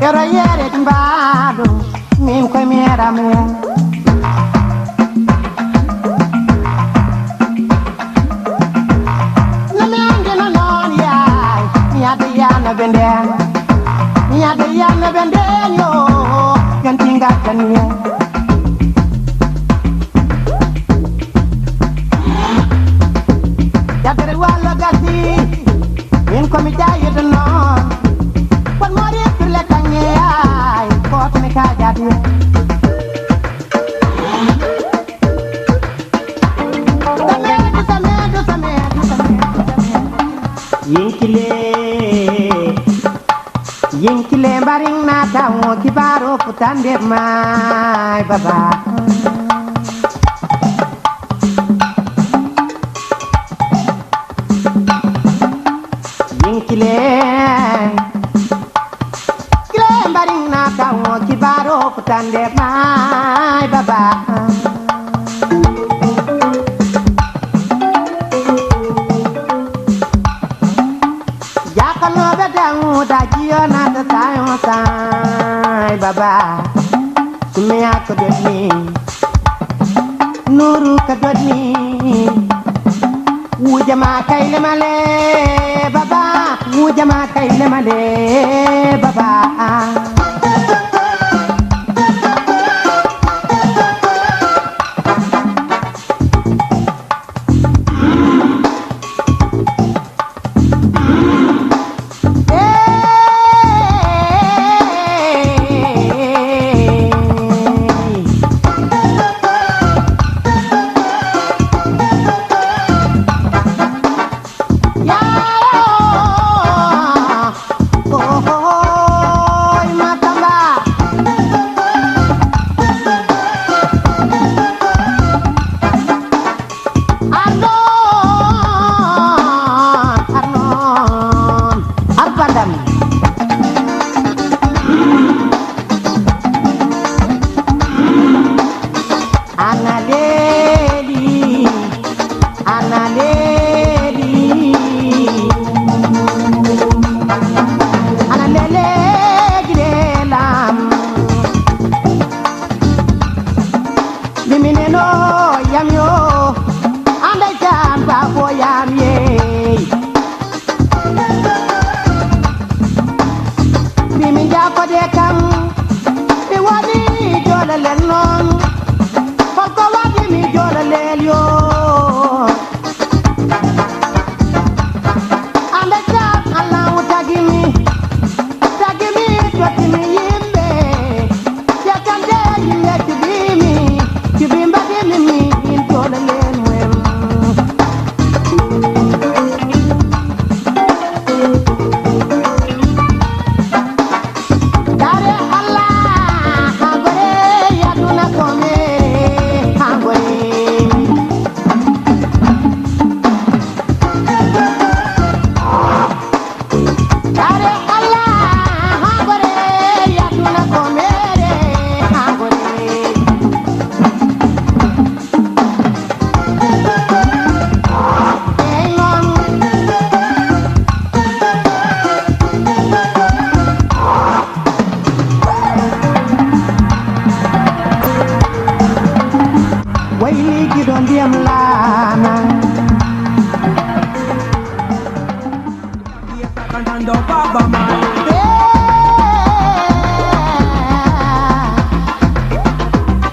Yoro yere timbado min koy mera me na me ande no non ya mi ade ya na benden mi ade ya na benden yo kan tinga kan ye ya tere wala gati min ko mi jaye do non kon mori sur le kanye ay ko me ka jadi Yinkile baring na tawo kibaro putande mai baba Yinkile baring na tawo kibaro putande mai baba Dajiyo na ta tayo say baba Sumeya ko dodni Nuru ka dodni Wujama kayle male baba Wujama kayle male baba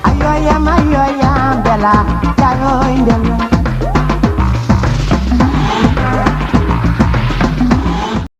Ayoya, ayoya, bella.